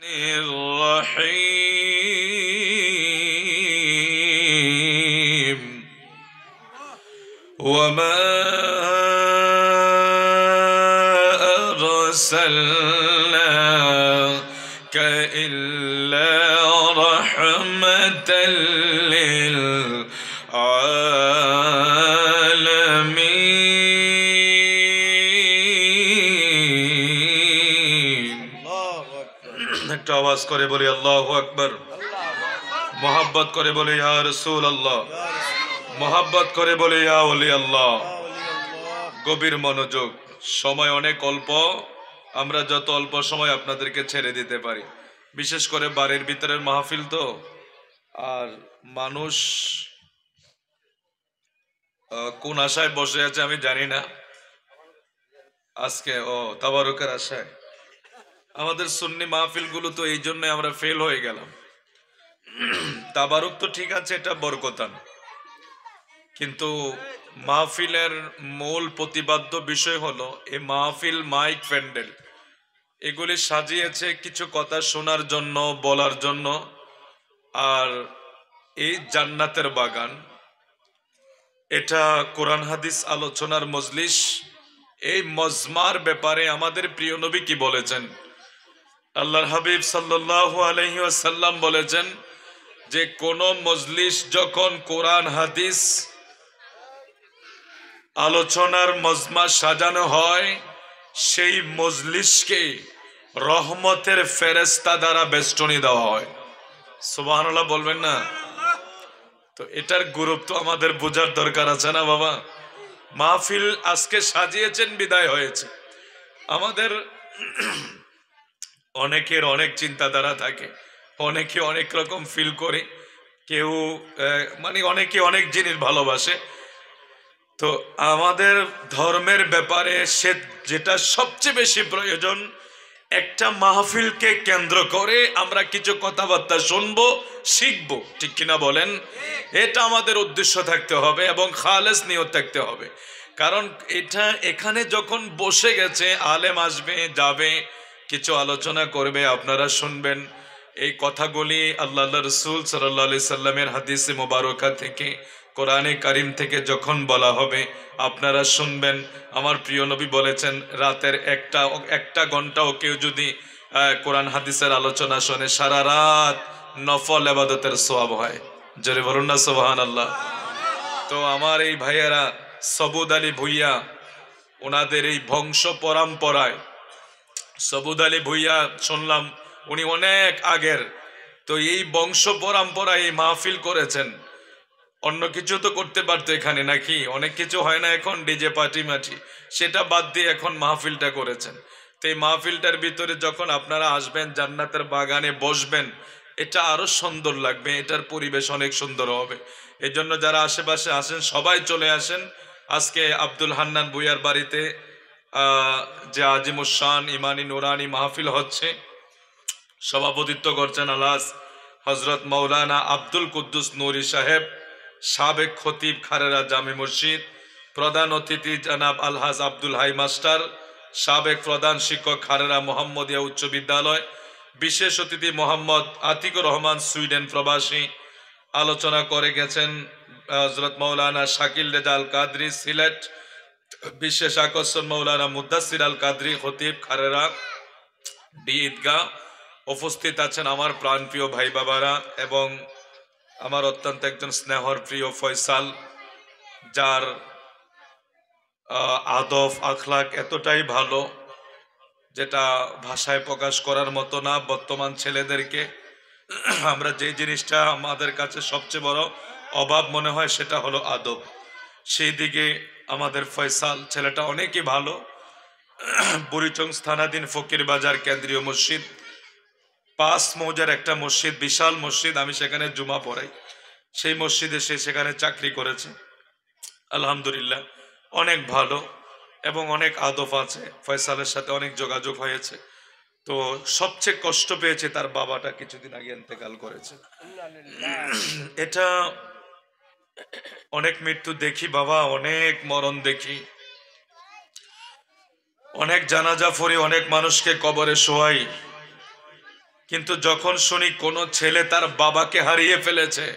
الرحيم وما أرسلناك إلا رحمة للعالمين একটু আওয়াজ করে বলি আল্লাহু আকবার। মোহাব্বত করে বলি ইয়া রাসূলুল্লাহ, মোহাব্বত করে বলি ইয়া ওলি আল্লাহ। গভীর মনোযোগ। সময় অনেক অল্প, আমরা যত অল্প সময় আপনাদেরকে ছেড়ে দিতে পারি। বিশেষ করে বাড়ির ভিতরের মাহফিল তো, আর মানুষ কোন আশায় বসে আছে আমি জানি না। আজকে তাবারুকের আশায়। আমাদের সুন্নি মাহফিল গুলো তো এই জন্য আমরা ফেল হয়ে গেলাম। তাবারুক তো ঠিক আছে, এটা বরকতান, কিন্তু মাহফিলের মূল প্রতিপাদ্য বিষয় হলো এই মাহফিল মাইক প্যান্ডেল এগুলি সাজিয়েছে কিছু কথা শোনার জন্য, বলার জন্য। আর এই জান্নাতের বাগান, এটা কোরআন হাদিস আলোচনার মজলিস। এই মজমার ব্যাপারে আমাদের প্রিয় নবী কি বলেছেন? আল্লাহর হাবিব সাল্লাল্লাহু আলাইহি ওয়াসাল্লাম বলেছেন যে কোন মজলিস যখন কোরআন হাদিস আলোচনার মজমা সাজানো হয়, সেই মজলিসকে রহমতের ফেরেশতা দ্বারা বেষ্টনী দেওয়া হয়। সুবহানাল্লাহ বলবেন না? তো এটার গুরুত্ব আমাদের বোঝার দরকার আছে না বাবা? মাহফিল আজকে সাজিয়েছেন, বিদায় হয়েছে। আমাদের অনেকের অনেক চিন্তাধারা থাকে, অনেকে অনেক রকম ফিল করে, কেউ অনেকে অনেক জিনিস ভালোবাসে। তো আমাদের ধর্মের ব্যাপারে যেটা সবচেয়ে বেশি প্রয়োজন, একটা মাহফিলকে কেন্দ্র করে আমরা কিছু কথাবার্তা শুনবো, শিখবো, ঠিক কিনা বলেন? এটা আমাদের উদ্দেশ্য থাকতে হবে এবং খালেস নিয়ত থাকতে হবে। কারণ এখানে যখন বসে গেছে, আলেম আসবে, যাবে, কিছু আলোচনা করবে, আপনারা শুনবেন। এই কথাগুলি আল্লাহ রাসূল সাল্লাল্লাহু আলাইহি সাল্লামের হাদিসে মুবারকা থেকে, কোরআনে কারিম থেকে যখন বলা হবে আপনারা শুনবেন। আমার প্রিয় নবী বলেছেন রাতের একটা ঘন্টাও কেউ যদি কোরআন হাদিসের আলোচনা শোনে, সারা রাত নফল ইবাদতের সওয়াব হয়। জোরে বলুন না সুবহানাল্লাহ। তো আমার এই ভাইয়েরা সবুদ আলী ভুইয়া, ওনাদের এই বংশ পরম্পরায়, সবুদ আলী ভুইয়া শুনলাম উনি অনেক আগের, তো এই বংশ পরম্পরায় এই মাহফিল করেছেন। অন্য কিছু তো করতে পারতো এখানে, নাকি? অনেক কিছু হয় না এখন, ডিজে পার্টি মাটি, সেটা বাদ দিয়ে এখন মাহফিলটা করেছেন। তো এই মাহফিলটার ভিতরে যখন আপনারা আসবেন, জান্নাতের বাগানে বসবেন, এটা আরো সুন্দর লাগবে, এটার পরিবেশ অনেক সুন্দর হবে। এই জন্য যারা আশেপাশে আসেন সবাই চলে আসেন। আজকে আব্দুল হান্নান ভুইয়ার বাড়িতে যে আজিমুসান ইমানি নুরানি মাহফিল হচ্ছে, সভাপতিত্ব করছেন আলাস হজরত মৌলানা আব্দুল কুদ্দুস নুরি সাহেব, সাবেক খতিব খারেরা জামে মসজিদ। প্রধান অতিথি জনাব আলহাজ আব্দুল হাই মাস্টার, সাবেক প্রধান শিক্ষক খারেরা মোহাম্মদিয়া উচ্চ বিদ্যালয়। বিশেষ অতিথি মোহাম্মদ আতিকুর রহমান, সুইডেন প্রবাসী। আলোচনা করে গেছেন হজরত মৌলানা শাকিল রেজা আল কাদরি, সিলেট। বিশেষ আকর্ষণ মৌলানা মুদাসির আল কাদরি, খতিব খারেরা ডি ঈদগাহ। উপস্থিত আছেন আমার প্রাণপ্রিয় ভাই বাবারা এবং আমার অত্যন্ত একজন স্নেহর প্রিয় ফয়সাল, যার আদব আখলাক এতটাই ভালো যেটা ভাষায় প্রকাশ করার মতো না। বর্তমান ছেলেদেরকে আমরা যে জিনিসটা আমাদের কাছে সবচেয়ে বড় অভাব মনে হয় সেটা হলো আদব। সেই দিকে আমাদের ফয়সাল ছেলেটা অনেকই ভালো। বুড়িচং স্থানাধীন ফকির বাজার কেন্দ্রীয় মসজিদ, 5 মৌজার একটা মসজিদ, বিশাল মসজিদ, আমি সেখানে জুমা পড়াই। সেই মসজিদে সে সেখানে চাকরি করেছে। আলহামদুলিল্লাহ অনেক ভালো এবং অনেক আদব আছে। ফয়সালের সাথে অনেক যোগাযোগ হয়েছে। তো সবচেয়ে কষ্ট পেয়েছে তার বাবাটা কিছুদিন আগে ইন্তেকাল করেছে। এটা অনেক মৃত্যু দেখি বাবা, অনেক মরণ দেখি, অনেক জানাজা পড়ি, অনেক মানুষকে কবরে শোয়াই। কিন্তু যখন শুনি কোনো ছেলে তার বাবাকে হারিয়ে ফেলেছে,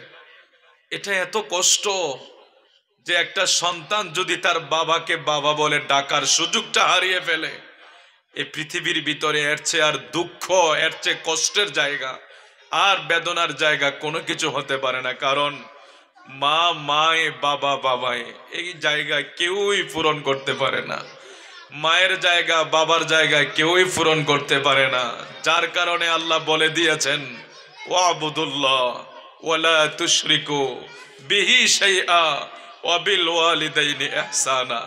এটা এত কষ্ট যে একটা সন্তান যদি তার বাবাকে বাবা বলে ডাকার সুযোগটা হারিয়ে ফেলে, এই পৃথিবীর ভিতরে এর চেয়ে আর দুঃখ, এর চেয়ে কষ্টের জায়গা আর বেদনার জায়গা কোনো কিছু হতে পারে না। কারণ মা মায়ে, বাবা বাবায়, এই জায়গায় কেউই পূরণ করতে পারে না। মায়ের জায়গা, বাবার জায়গায় কেউই পূরণ করতে পারে না। যার কারণে আল্লাহ বলে দিয়েছেন, ওয়াবুদুল্লাহ ওয়ালা তুশরিকু বিহি শাইআ ওয়া বিল ওয়ালিদাইনি ইহসানা।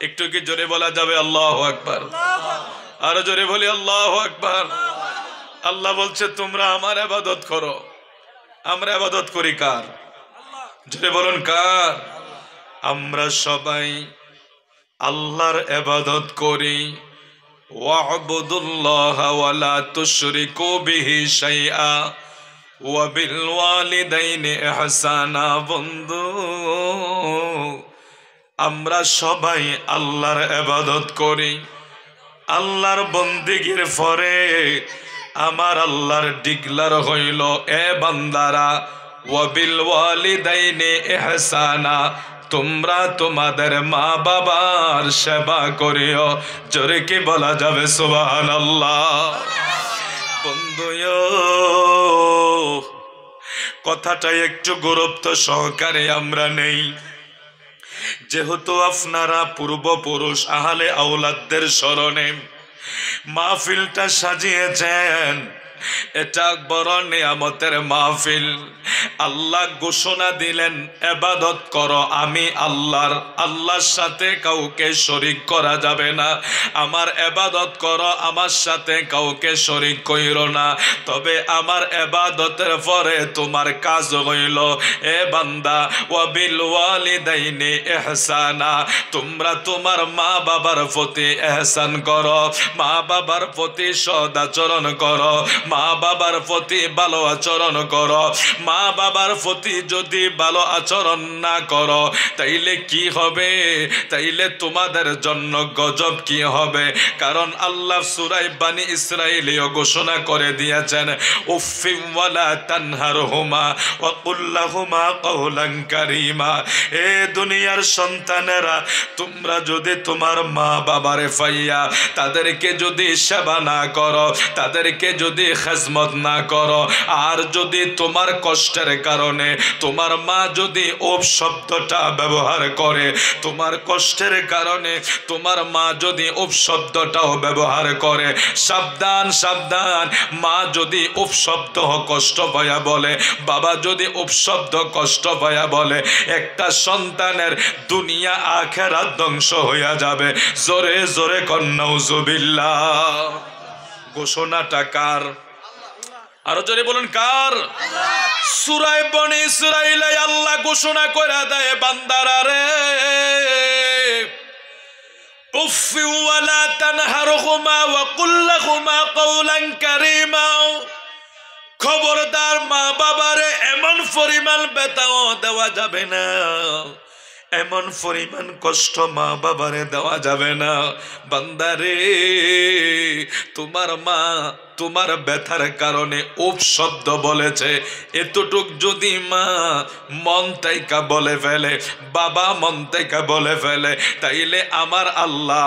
একটু কি জোরে বলা যাবে আল্লাহু আকবার? আরো জোরে বলি আল্লাহু আকবার। আল্লাহ বলছে তোমরা আমার ইবাদত করো। আমরা ইবাদত করি কার? জোরে বলুন কার? আমরা সবাই আল্লাহর ইবাদত করি। ওয়াবুদুল্লাহ ওয়ালা তুশরিকু বিহি শাইআ ওয়া বিল ওয়ালিদাইনি ইহসানা। বন্ধু, আমরা সবাই আল্লাহর ইবাদত করি। আল্লাহর বন্দেগীর পরে আমার আল্লাহর ডিগলার হইল, এ বান্দারা, ওয়া বিল ওয়ালিদাইনি ইহসানা, তোমরা তোমাদের মা বাবার সেবা করিও। জোরে কি বলা যাবে সুবহানাল্লাহ? বন্ধু, কথাটা একটু গুরুত্ব সহকারে আমরা নেই। যেহেতু আপনারা পূর্বপুরুষ আহলে আওলাদদের স্মরণে মাহফিলটা সাজিয়েছেন, এটা বড় নিয়ামতের মাহফিল। আল্লাহ ঘোষণা দিলেন, ইবাদত করো আমি আল্লাহর, আল্লাহর সাথে কাউকে শরীক করা যাবে না। আমার ইবাদত করো, আমার সাথে কাউকে শরীক কইরো না। তবে আমার ইবাদতের পরে তোমার কাজ হইল, এ বান্দা, ওয়া বিল ওয়ালিদাইনি ইহসানা, তোমরা তোমার মা বাবার প্রতি ইহসান করো, মা বাবার প্রতি সদাচরণ করো, মা বাবার প্রতি ভালো আচরণ করো। মা বাবার প্রতি যদি ভালো আচরণ না করো, তাইলে কি হবে? তাইলে তোমাদের জন্য গজব কি হবে? কারণ আল্লাহ সূরা বানী ইসরাঈলীয় ঘোষণা করে দিয়েছেন, উফফিন ওয়ালা তানহারহুমা ওয়া কুল লাহুমা কাওলান কারীমা। এ দুনিয়ার সন্তানেরা, তোমরা যদি তোমার মা বাবারে পাইয়া তাদেরকে যদি সেবা না করো, তাদেরকে যদি খেজমত না করো, আর যদি তোমার কষ্টের কারণে তোমার মা যদি ওপ শব্দটা ব্যবহার করে, তোমার কষ্টের কারণে তোমার মা যদি ওপ শব্দটাও ব্যবহার করে, সাবধান সাবধান। মা যদি ওপ শব্দ কষ্ট পায়া বলে, বাবা যদি ওপ শব্দ কষ্ট পায়া বলে, একটা সন্তানের দুনিয়া আখিরাত ধ্বংস হইয়া যাবে। জোরে জোরে নাউজুবিল্লাহ। ঘোষণাটা কার? আরো জোরে বলুন কার? সূরা বনী ইসরাঈলে আল্লাহ ঘোষণা করে দেয়, বান্দারা রে, উফফি ওয়ালা তানহারহুমা ওয়া কুল লাহুমা কাওলান কারীমা। খবরদার, মা বাবারে এমন পরিমাণ বেতাও দেওয়া যাবে না, এমন পরিমাণ কষ্ট মা বাবারে দেওয়া যাবে না। বান্দারে, তোমার মা তোমার ব্যথার কারণে উফ শব্দ বলেছে, এতটুক যদি মা মন তাইকা বলে ফেলে, বাবা মন তাইকা বলে ফেলে, তাইলে আমার আল্লাহ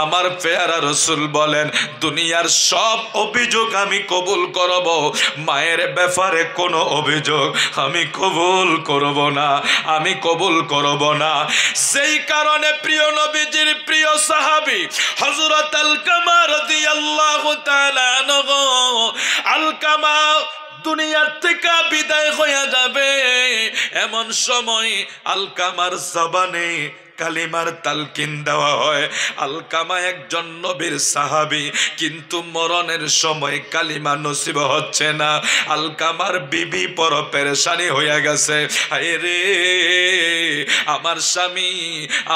আমার পেয়ারা রসুল বলেন, দুনিয়ার সব অভিযোগ আমি কবুল করব, মায়ের ব্যাপারে কোনো অভিযোগ আমি কবুল করব না, আমি কবুল করব না। সেই কারণে প্রিয় নবীজির প্রিয় সাহাবী হযরত আলকামা রাদিয়াল্লাহু তাআলা আনহু, আলকামা দুনিয়ার থেকে বিদায় হয়ে যাবে, এমন সময় আলকামার জবানে কালিমার তালকিন দেওয়া হয়। আলকামা একজন নবীর সাহাবী, কিন্তু মরণের সময় কালিমা নসিব হচ্ছে না। আলকামার বিবি পর পেরেশানি হয়ে গেছে, হায় রে, আমার স্বামী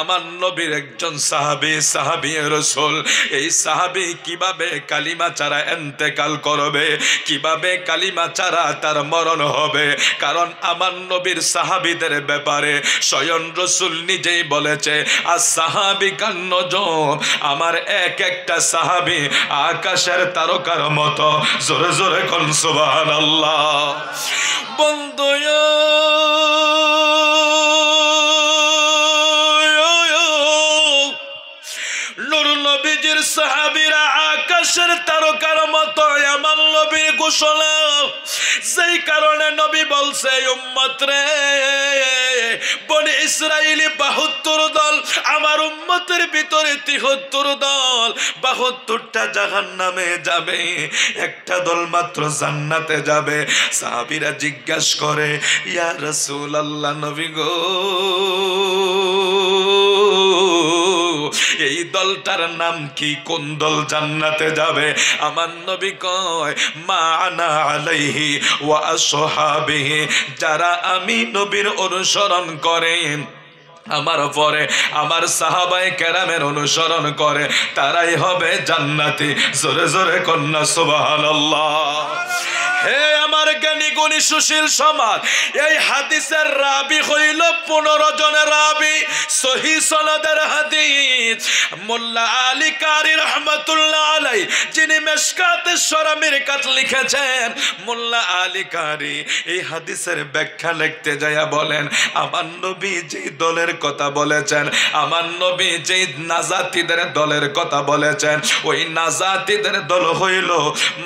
আমার নবীর একজন সাহাবী রাসূল, এই সাহাবী কিভাবে কালিমা ছাড়া ইন্তেকাল করবে, কিভাবে কালিমা ছাড়া তার মরণ হবে? কারণ আমার নবীর সাহাবীদের ব্যাপারে স্বয়ং রাসূল নিজেই বলে বলেছে আর সাহাবী কান্নজম, আমার এক একটা সাহাবী আকাশের তারকার মতো। জোরে জোরে কোন সুবহানাল্লাহ। বন্ধু নূর নবীজির সাহাবীরা আকাশের তারকার মতো, আমার নবীর ঘোষণা। সেই কারণে নবী বলছে উম্মত রে, বনি ইসরাইলি 72 দল, আমার উম্মতের ভিতরে 73 দল, 72টা জাহান্নামে যাবে, একটা দল মাত্র জান্নাতে যাবে। সাহাবীরা জিজ্ঞাসা করে ইয়া রাসূলুল্লাহ, নবী গো, এই দলটার নাম কি, কোন দল জান্নাতে যাবে? আমার নবী কয় মা আনা আলাইহি ওয়া আসহাবিহি, যারা আমি নবীর অনুসরণ করেন, আমার পরে আমার সাহাবায়ে কেরামের অনুসরণ করে, তারাই হবে জান্নাতি। জোরে জোরে কন্যা সুবহানাল্লাহ। হে আমার জ্ঞানী গুণী সুশীল সমাজ, এই হাদিসের রাবি হইল 15 জনের রাবি, সহিহ সনদের হাদিস। মোল্লা আলী কারি রহমাতুল্লাহ আলাই, যিনি মেশকাতে শরামিরকাত লিখেছেন, মোল্লা আলী কারি এই হাদিসের ব্যাখ্যা লিখতে যায়া বলেন, আমার নবী যেই দলের কথা বলেছেন, আমার নবী যেই নাজাতীদের দলের কথা বলেছেন, ওই নাজাতীদের দল হইল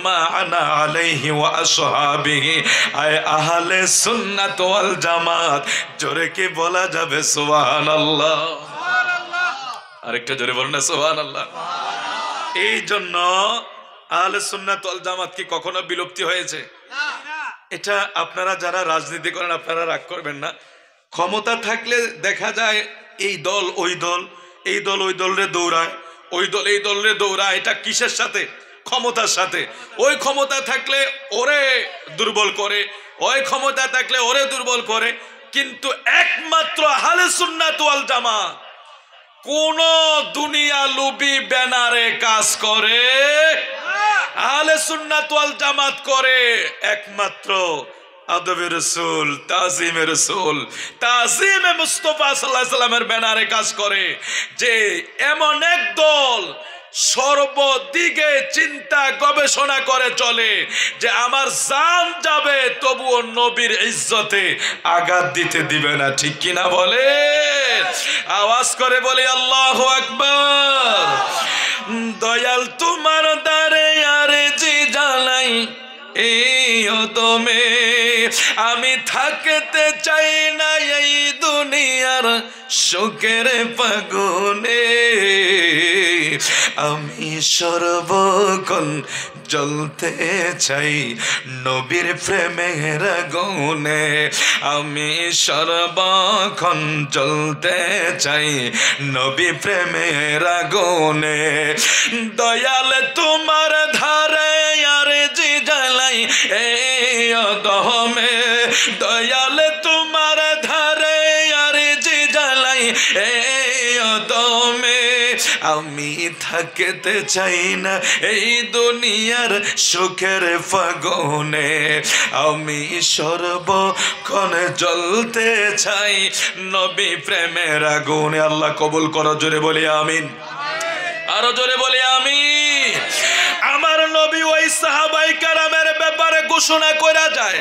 মা আনা আলাইহি ওয়া আসহাবিহি, আয় আহলে সুন্নাত ওয়াল জামাত। জোরে কি বলা যাবে সুবহানাল্লাহ? আরেকটা জোরে বলুন না সুবহানাল্লাহ। এই জন্য আহলে সুন্নাত ওয়াল জামাত কি কখনো বিলুপ্তি হয়েছে? এটা আপনারা যারা রাজনীতি করেন আপনারা রাগ করবেন না। ক্ষমতা থাকলে দেখা যায় এই দল ওই দল, এই দল ওই দলরে দৌড়ায়, ওই দল এই দলরে দৌড়ায়। এটা কিসের সাথে? ক্ষমতার সাথে। ওই ক্ষমতা থাকলে ওরে দুর্বল করে, ওই ক্ষমতা থাকলে ওরে দুর্বল করে। কিন্তু একমাত্র আহলে সুন্নাত ওয়াল জামাত কোন দুনিয়া লুবি ব্যানারে কাজ করে? আহলে সুন্নাত ওয়াল জামাত করে একমাত্র আদবে রসুল, তাজিমে রসুল, তাজিমে মুস্তাফা সাল্লাল্লাহু আলাইহি সাল্লামের ব্যানারে কাজ করে। যে এমন এক দল সর্বদিকে চিন্তা গবেষণা করে চলে যে আমার জান যাবে তবুও নবীর ইজ্জতে আঘাত দিতে দিবে না। ঠিক কিনা বলে? আওয়াজ করে বলি আল্লাহু আকবার। দয়াল তোমার দ্বারে আরজি জানাই, এই অদমে আমি থাকতে চাই না এই দুনিয়ার শোকের পাগুনে, আমি সর্বক্ষণ জ্বলতে চাই নবীর প্রেমের আগুনে, আমি সর্বক্ষণ জ্বলতে চাই নবী প্রেমের আগুনে। দয়াল তোমার ধারে আর জি জ্বালাই এই অদমে, দয়াল তোমার ধারে আর জি জ্বালাই এই অদমে, আমি থাকতে চাই না এই দুনিয়ার সুখের ফাগুনে, আমি সর্বক্ষণ জ্বলতে চাই নবী প্রেমের আগুনে। আল্লাহ কবুল করো, জোরে বলি আমিন। আরো জোরে বলি আমিন। আমার নবী ওই সাহাবায়ে কেরামের ব্যাপারে ঘোষণা করা যায়।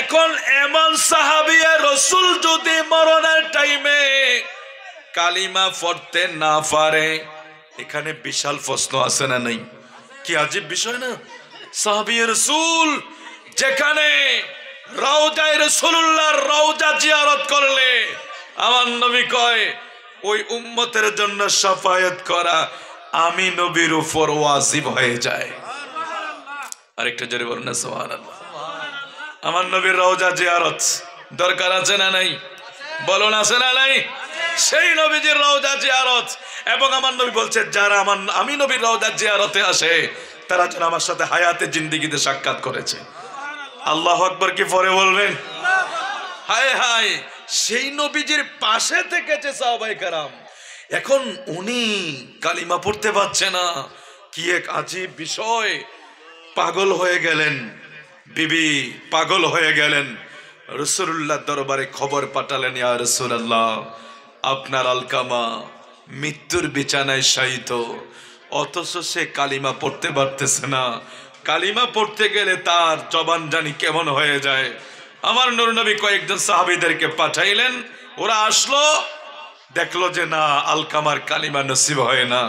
এখন এমন সাহাবিয়ে রাসূল যদি মরণের টাইমে কালিমা পড়তে না পারে, এখানে বিশাল প্রশ্ন আছে না নাই? কি আজীব বিষয় না? সাহাবিয়ে রাসূল যেখানে রওজায়ে রাসূলুল্লাহর রওজা জিয়ারত করলে, আমার নবী কয় ওই উম্মতের জন্য শাফায়াত করা আমি নবীর উপর ওয়াজিব হয়ে যায়। আরেকটা জোরে বলুন না সুবহানাল্লাহ। আমার নবীর রওজা জিয়ারত দরকার আছে না নাই? বলুন আছে না নাই? সেই নবীজির রওজা জিয়ারত, এবং আমার নবী বলছে যারা আমি নবীর রওজা জিয়ারতে আসে তারা যেন আমার সাথে হায়াতে জিন্দেগিতে সাক্ষাৎ করেছে। আল্লাহু আকবার কি পরে বলবেন? হায় হায়, সেই নবীজির পাশে থেকেছে সাহাবায়ে কেরাম। এখন উনি কালিমা পড়তে পারছে না, কি এক আজীব বিষয়। পাগল হয়ে গেলেন, বিবি পাগল হয়ে গেলেন, রাসূলুল্লাহ দরবারে খবর পাঠালেন, ইয়া রাসূলুল্লাহ আপনার আলকামা মৃত্যুর বিছানায় শায়িত, অথচ সে কালিমা পড়তে পারতেছে না। কালিমা পড়তে গেলে তার জবান জানি কেমন হয়ে যায়। আমার নূর নবী কয়েকজন সাহাবীদেরকে পাঠাইলেন, ওরা আসলো, দেখলো যে না, আলকামার কালিমা নসিব হয় না।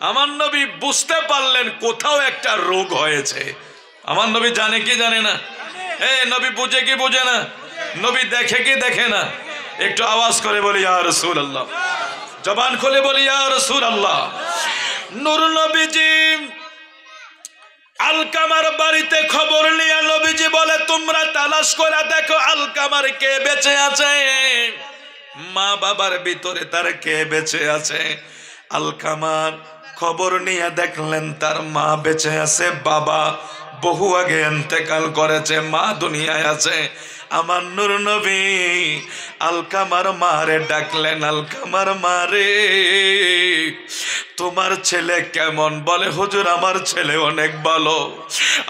আমার নবী বুঝতে পারলেন কোথাও একটা রোগ হয়েছে। আমার নবী জানে কি জানে না? নবী বুঝে কি বুঝে না? নবী দেখে কি দেখে না? একটু আওয়াজ করে বলি ইয়া রাসূলুল্লাহ, জবান খুলে বলি ইয়া রাসূলুল্লাহ। নূর নবীজি আলকামার বাড়িতে খবর নিয়ে নবীজি বলে, তোমরা তালাশ করে দেখো আলকামার কে বেঁচে আছে, মা বাবার ভিতরে তার কে বেঁচে আছে। আলকামার খবর নিয়ে দেখলেন তার মা বেঁচে আছে, বাবা বহু আগে ইন্তেকাল করেছে, মা দুনিয়ায় আছে। আমার নূর নবী আলকামার মারে ডাকলেন, আলকামার মারে, তোমার ছেলে কেমন? বলে হুজুর আমার ছেলে অনেক ভালো,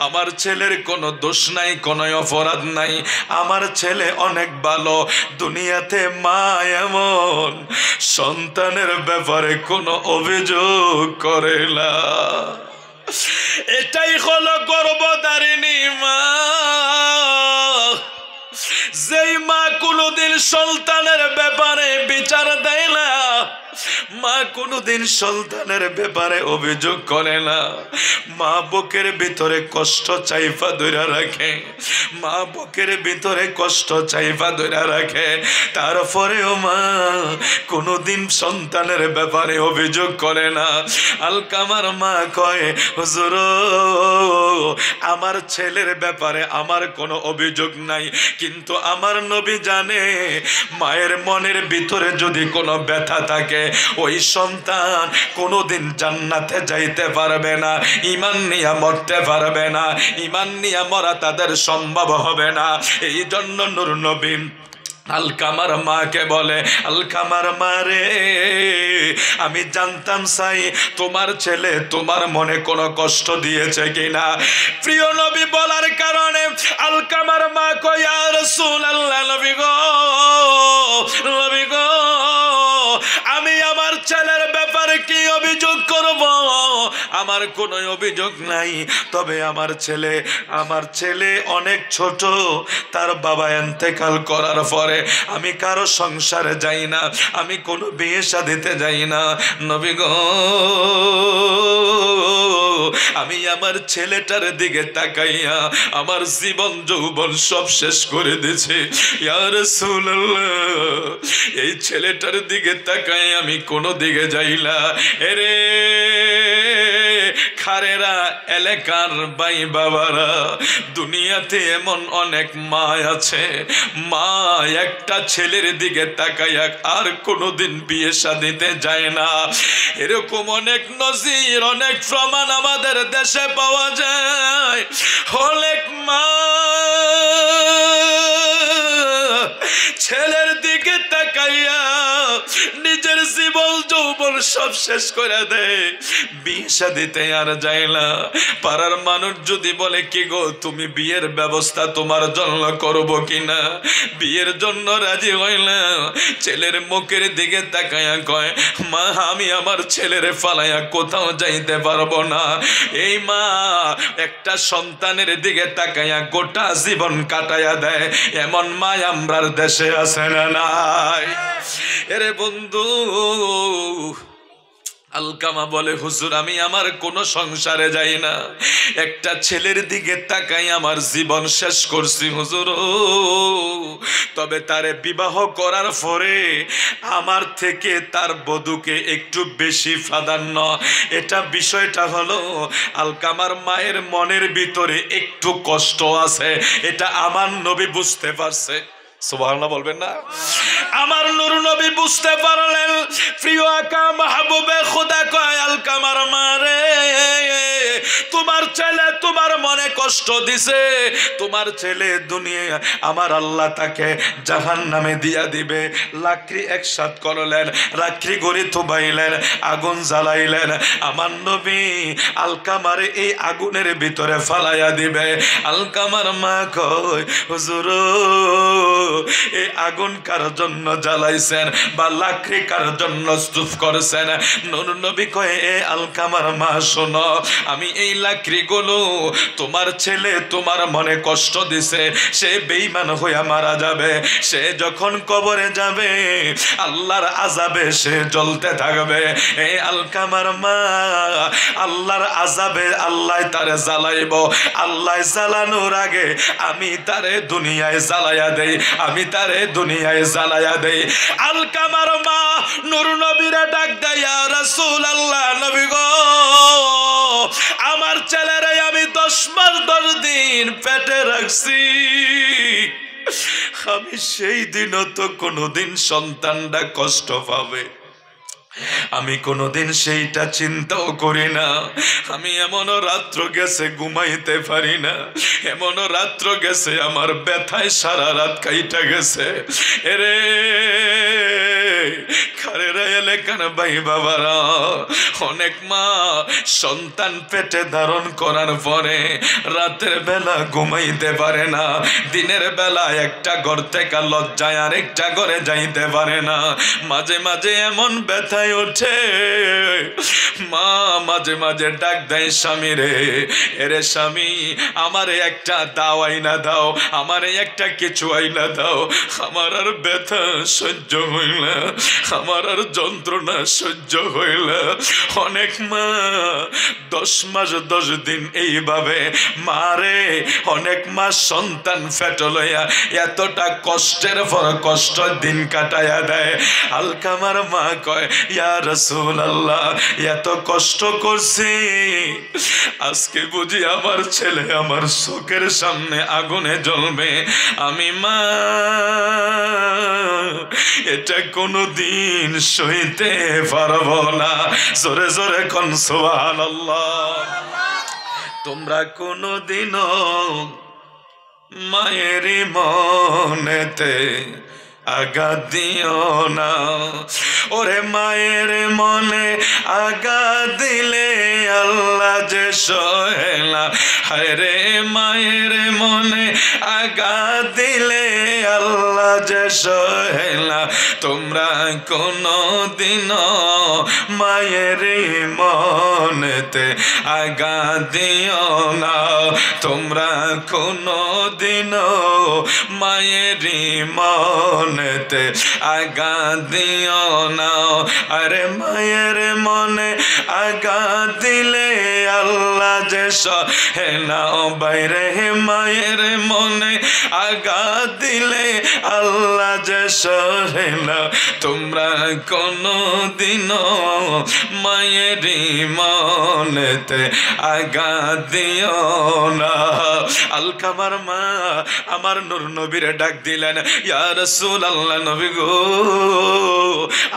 আমার ছেলের কোনো দোষ নাই, কোনো অপরাধ নাই, আমার ছেলে অনেক ভালো। দুনিয়াতে মা এমন সন্তানের ব্যাপারে কোনো অভিযোগ করে না। এটাই হলো গর্ভধারিণী মা, যেই মা কোনদিন সন্তানের ব্যাপারে বিচার দেয় না, মা কোনদিন সন্তানের ব্যাপারে অভিযোগ করে না। মা বুকের ভিতরে কষ্ট চাইফা ধরে রাখে, মা বুকের ভিতরে কষ্ট চাইফা ধরে রাখে, তারপরেও মা কোনদিন সন্তানের ব্যাপারে অভিযোগ করে না। আলকামার মা কয়, হুজুর আমার ছেলের ব্যাপারে আমার কোনো অভিযোগ নাই, কিন্তু আমার নবী জানে মায়ের মনের ভিতরে যদি কোনো ব্যথা থাকে, ওই সন্তান কোনোদিন জান্নাতে যাইতে পারবে না, ঈমান নিয়ে মরতে পারবে না, ঈমান নিয়ে মরা তাদের সম্ভব হবে না। এই জন্য নূর নবী আলকামার মাকে বলে, আলকামার মারে, আমি জানতাম চাই তোমার ছেলে তোমার মনে কোনো কষ্ট দিয়েছে কিনা। প্রিয় নবী বলার কারণে আলকামার মা কয়, ইয়া রাসূলুল্লাহ, নবী গো, নবী গো, আমি আমার ছেলের ব্যাপারে কি অভিযোগ করব? আমার কোনো অভিযোগ নাই, তবে আমার ছেলে অনেক ছোট, তার বাবা ইন্তেকাল করার পরে আমি কারো সংসারে যাই না, আমি কোনো বিয়ে শাদিতে যাই না। নবী গো, আমি আমার ছেলেটার দিকে তাকাইয়া আমার জীবন যৌবন সব শেষ করে দিয়েছি। ইয়া রাসূলুল্লাহ, এই ছেলেটার দিকে তাকাই আমি কোনো দিকে যাই না। এরে খারেরা, এলাকার ভাই বাবারা, দুনিয়াতে এমন অনেক মা আছে, মা একটা ছেলের দিকে তাকাইয়া আর কোনোদিন বিয়ে শাদিতে যায় না। এরকম অনেক নজির, অনেক প্রমাণ আমাদের দেশে পাওয়া যায়। অনেক মা ছেলের দিকে তাকাইয়া নিজের জীবন যৌবন সব শেষ করে দেয়, বিয়ে শাদিতে আর যায় না। পাড়ার মানুষ যদি বলে, কি গো তুমি বিয়ের ব্যবস্থা তোমার জন্য করবো কিনা, বিয়ের জন্য রাজি হয় না। ছেলের মুখের দিকে তাকাইয়া কয়, মা আমি আমার ছেলের ফালাইয়া কোথাও যাইতে পারবো না। এই মা একটা সন্তানের দিকে তাকাইয়া গোটা জীবন কাটাইয়া দেয়, এমন মা আমরার দেশে আছে না নাই? এরে বন্ধু, আলকামা বলে, হুজুর আমি আমার কোনো সংসারে যাই না, একটা ছেলের দিকে তাকাই আমার জীবন শেষ করছি হুজুর। তবে তারে বিবাহ করার পরে আমার থেকে তার বধূকে একটু বেশি প্রাধান্য। এটা বিষয়টা হলো, আলকামার মায়ের মনের ভিতরে একটু কষ্ট আছে, এটা আমার নবী বুঝতে পারছে। সুবহানাল্লাহ বলবেন না? আমার নূর নবী বুঝতে পারলেন। প্রিয় আকা মাহবুবে খোদা কয়, আলকামার মারে, তোমার ছেলে তোমার মনে কষ্ট দিছে, তোমার ছেলে দুনিয়া আমার আল্লাহ তাকে জাহান্নামে দিয়া দিবে। লাকড়ি একসাথ করলেন, লাকড়ি গড়ি থুবাইলেন, আগুন জ্বালাইলেন। আমার নবী আলকামারে এই আগুনের ভিতরে ফালাইয়া দিবে। আলকামার মা কয়, হুজুর এই আগুন কার জন্য জ্বালাইছেন বা লাকড়ি কার জন্য স্তূপ করেছেন? নূর নবী কয়, এ আলকামার মা শোনো, আমি এই লাকড়িগুলো তোমার ছেলে তোমার মনে কষ্ট দিছে, সে বেঈমান হইয়া মারা যাবে, সে যখন কবরে যাবে আল্লাহর আযাবে সে জ্বলতে থাকবে। এই আলকামার মা, আল্লাহর আযাবে আল্লাহ তারে জ্বালাইব, আল্লাহ জ্বালানোর আগে আমি তারে দুনিয়ায় জ্বালাইয়া দেই, আমি তারে দুনিয়ায় জ্বালাইয়া দেই। আলকামার মা নূর নবীরে ডাক দেয়, ইয়া রাসূলুল্লাহ, নবী গো, আমার ছেলেরে আমি 10 মাস 10 দিন পেটে রাখছি, আমি সেই দিনও তো কোনোদিন সন্তানটা কষ্ট পাবে আমি কোনোদিন সেইটা চিন্তাও করি না। আমি এমনও রাত্র গেছে ঘুমাইতে পারি না, এমনও রাত্র গেছে আমার ব্যথায় সারা রাত কাইটা গেছে। এরে খারেরা এলাকার ভাই বাবারা, অনেক মা সন্তান পেটে ধারণ করার পরে রাতের বেলা ঘুমাইতে পারে না, দিনের বেলা একটা ঘর থেকে লজ্জায় আরেকটা ঘরে যাইতে পারে না, মাঝে মাঝে এমন ব্যথায় ওঠে মা মাঝে মাঝে ডাক দেয় স্বামী রে, এরে স্বামী আমারে একটা দাও আইনা দাও, আমারে একটা কিছু আইনা দাও, আমার আর ব্যথা সহ্য হইল, আমার আর যন্ত্রণা সহ্য হইল। অনেক মা 10 মাস 10 দিন এইভাবে মারে, অনেক মা সন্তান ফেট লইয়া এতটা কষ্টের পর কষ্ট দিন কাটাইয়া দেয়। আলকামার মা কয়, ইয়া রাসূলুল্লাহ, এত কষ্ট করছি, আজকে বুঝি আমার ছেলে আমার চোখের সামনে আগুনে জ্বলবে, আমি মা এটা কোনোদিন সইতে পারবো না। জোরে জোরে কোন সুবহানাল্লাহ। তোমরা কোনোদিনও মায়েরই মনেতে আঘাত দিও না, ওরে মায়ের মনে আঘাত দিলে আল্লাহ যে সহে না, হায় রে মায়ের মনে আঘাত দিলে আল্লাহ যে সহে না। তোমরা কোনোদিনও মায়ের মনেতে আঘাত দিও না, তোমরা কোনোদিনও মায়ের মনেতে আঘাত দিও না। আরে মায়ের মনে আঘাত দিলে আল্লাহ যে সহে না, বাইরে মায়ের মনে আঘাত দিলে আল্লাহ যে সহে না। তোমরা কোনোদিনও মায়ের মনেতে আঘাত দিও না। আলকামার মা আমার নূর নবীরে ডাক দিলেন, ইয়া রাসূলুল্লাহ, নবী গো,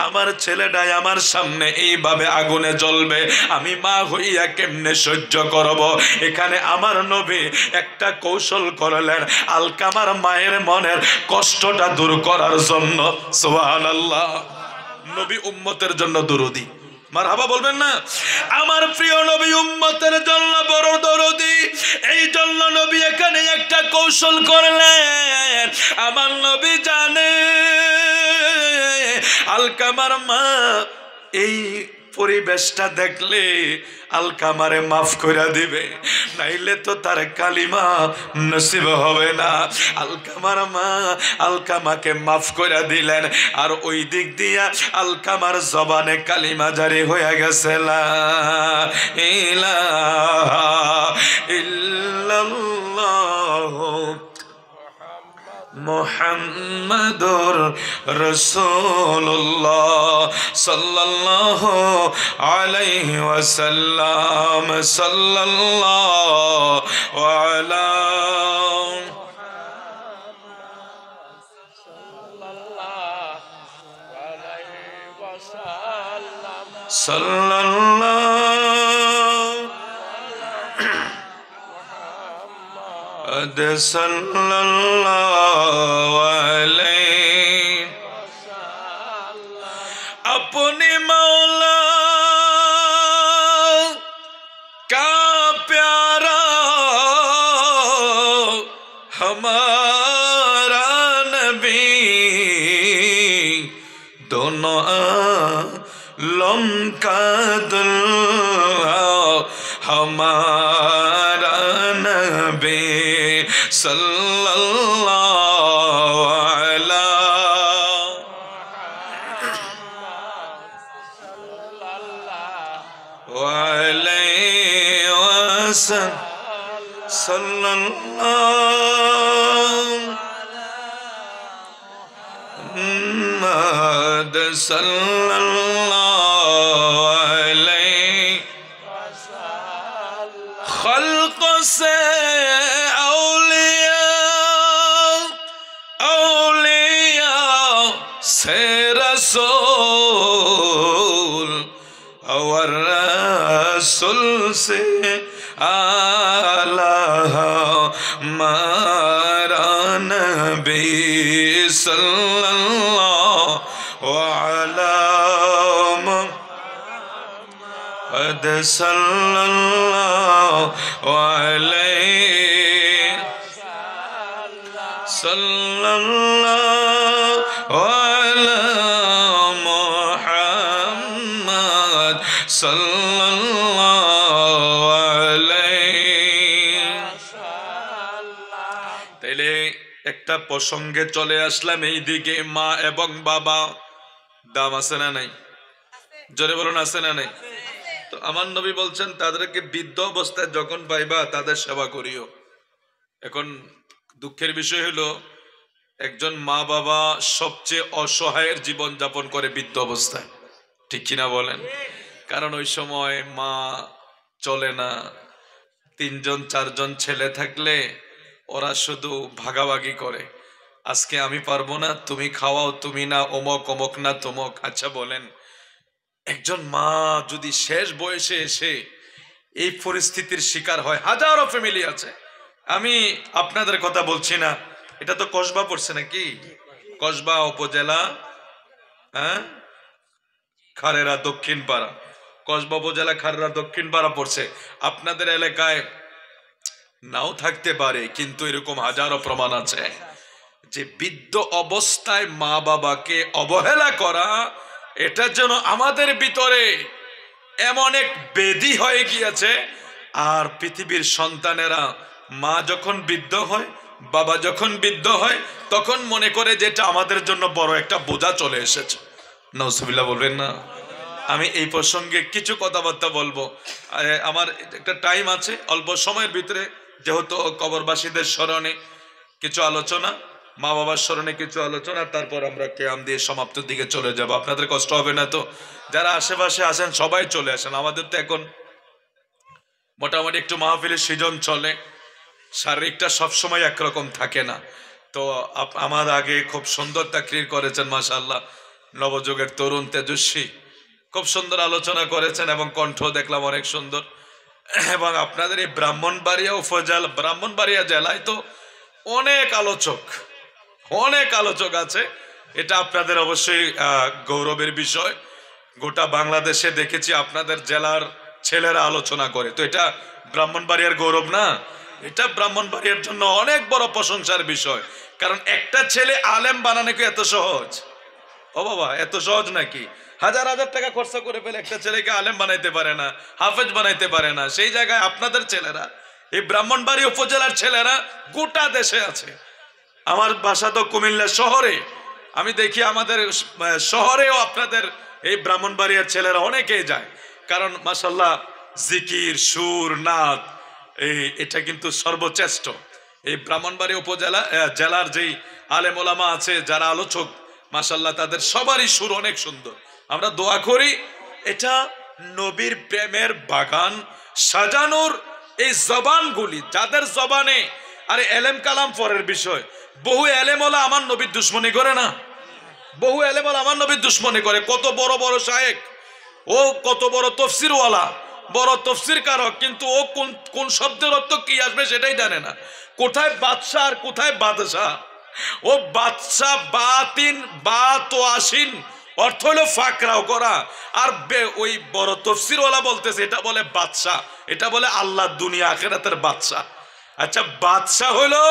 আমার ছেলেটাই আমার সামনে এইভাবে আগুনে জ্বলবে, আমি মা হইয়া কেমনে সহ্য করব? এখানে আমার নবী একটা কৌশল করলেন আলকামার মায়ের মনের কষ্টটা দূর করার জন্য। সুবহানাল্লাহ। নবী উম্মতের জন্য দরদি, মারহাবা বলবেন না? আমার প্রিয় নবী উম্মতের জন্য বড় দরদি, এই জন্য নবী এখানে একটা কৌশল করলেন। আমার নবী জানে আলকামার মা এই পরিবেশটা দেখলে আলকামারে মাফ করে দিবে, নাইলে তো তার কালিমা নসিব হবে না। আলকামার মা আলকামাকে মাফ করে দিলেন, আর ওই দিক দিয়া আলকামার জবানে কালিমা জারি হয়ে গেছে, লা ইলাহা ইল্লাল্লাহ মুহাম্মাদুর রাসূলুল্লাহ সাল্লাল্লাহু আলাইহি ওয়াসাল্লাম, সাল্লাল্লাহু আলা সাল্লাল্লাহু সাল্লাল্লাহু আলাইহি। अपने मौला का प्यारा हमारा नबी का दुल्हा हमारा नबी सल्लल्लाहु अलैहि वसल्लम मुहम्मद सल्लल्लाहु अलैहि खल्क से औलिया से रसूल और रसूल से आला हमारा नबी सल्लल्लाहु अलैहि सल्लल्लाहु अलैहि सल्लल्लाहु अला मुहम्मद सल्लल्लाहु अलैहि। তাইলে একটা প্রসঙ্গে চলে আসলাম এইদিকে, মা এবং বাবা দাম আছে না নাই? জোরে বলুন আছে না নাই? তো আমার নবী বলছেন তাদেরকে বৃদ্ধ অবস্থায় যখন পাইবা তাদের সেবা করিও। এখন দুঃখের বিষয় হলো একজন মা বাবা সবচেয়ে অসহায়ের জীবন যাপন করে বৃদ্ধ অবস্থায়, ঠিক কিনা বলেন? কারণ ওই সময় মা চলে না, 3 জন 4 জন ছেলে থাকলে ওরা শুধু ভাগাভাগি করে, আজকে আমি পারবো না, তুমি খাওয়াও, তুমি না অমক, অমক না তমক। আচ্ছা বলেন, একজন মা যদি শেষ বয়সে এসে এই পরিস্থিতির শিকার হয়, হাজারো ফ্যামিলি আছে, আমি আপনাদের কথা বলছি না, এটা তো কসবা পড়ছে নাকি? কসবা উপজেলা, হ্যাঁ, খারেরা দক্ষিণ পাড়া, কসবা উপজেলা খারেরা দক্ষিণ পাড়া পড়ছে। আপনাদের এলাকায় নাও থাকতে পারে, কিন্তু এরকম হাজারো প্রমাণ আছে যে বৃদ্ধ অবস্থায় মা বাবাকে অবহেলা করা, এটা যেন আমাদের ভিতরে এমন এক ব্যাধি হয়ে গিয়েছে। আর পৃথিবীর সন্তানেরা মা যখন বৃদ্ধ হয়, বাবা যখন বৃদ্ধ হয়, তখন মনে করে যে এটা আমাদের জন্য বড় একটা বোঝা চলে এসেছে। নাউজুবিল্লাহ বলবেন না? আমি এই প্রসঙ্গে কিছু কথাবার্তা বলবো। আমার একটা টাইম আছে, অল্প সময়ের ভিতরে, যেহেতু কবরবাসীদের স্মরণে কিছু আলোচনা, মা বাবার স্মরণে কিছু আলোচনা, তারপর আমরা কিয়াম দিয়ে সমাপ্তির দিকে চলে যাব। আপনাদের কষ্ট হবে না তো? যারা আশেপাশে আছেন সবাই চলে আসেন। আমাদের তো এখন মোটামুটি একটু মাহফিলের সিজন চলে, শারীরিকটা সবসময় একরকম থাকে না। তো আমার আগে খুব সুন্দর তাকরীর করেছেন মাশাআল্লাহ, নবযুগের তরুণ তেজস্বী, খুব সুন্দর আলোচনা করেছেন এবং কণ্ঠ দেখলাম অনেক সুন্দর। এবং আপনাদের এই ব্রাহ্মণবাড়িয়া উপজেলা, ব্রাহ্মণবাড়িয়া জেলায় তো অনেক আলোচক আছে, এটা আপনাদের অবশ্যই গৌরবের বিষয়। গোটা বাংলাদেশে দেখেছি আপনাদের জেলার ছেলেরা আলোচনা করে, তো এটা ব্রাহ্মণবাড়িয়ার গৌরব না? এটা ব্রাহ্মণবাড়িয়ার জন্য অনেক বড় প্রশংসার বিষয়। কারণ একটা ছেলে আলেম বানানো কি এত সহজ? ও বাবা, এত সহজ নাকি? হাজার হাজার টাকা খরচা করে ফেলে একটা ছেলেকে আলেম বানাইতে পারে না, হাফেজ বানাইতে পারে না। সেই জায়গায় আপনাদের ছেলেরা, এই ব্রাহ্মণবাড়ি উপজেলার ছেলেরা গোটা দেশে আছে। আমার বাসা তো কুমিল্লা শহরে, আমি দেখি আমাদের শহরেও আপনাদের এই ব্রাহ্মণবাড়িয়ার ছেলেরা অনেকেই যায়। কারণ মাশাআল্লাহ জিকির, সুর, নাদ, এটা কিন্তু সর্বশ্রেষ্ঠ। এই ব্রাহ্মণবাড়ি উপজেলা জেলার যেই আলেম ওলামা আছে, যারা আলোচক, মাশাআল্লাহ তাদের সবারই সুর অনেক সুন্দর। আমরা দোয়া করি এটা নবীর প্রেমের বাগান সাজানোর এই জবানগুলি, যাদের জবানে, আরে এলেম কালাম পরের বিষয়, বহু এলেমওয়ালা আমার নবীর দুশ্মনী করে না? বহু এলেমওয়ালা আমার নবীর দুশ্মনী করে। কত বড় বড় শায়েখ, ও কত বড় তফসিরওয়ালা, বড় তফসির কারক, কিন্তু ও কোন শব্দের অর্থ কি আসবে সেটাই জানে না। কোথায় বাদশাহ আর কোথায় বাদশাহ? ও বাদশাহ, বাতিন, বাত ও আসিন অর্থ হলো ফাকরাও করা। আর ওই বড় তফসিরওয়ালা বলতেছে এটা বলে বাদশাহ, এটা বলে আল্লাহ দুনিয়া আখিরাতের বাদশাহ। আচ্ছা, বাদশাহ হলো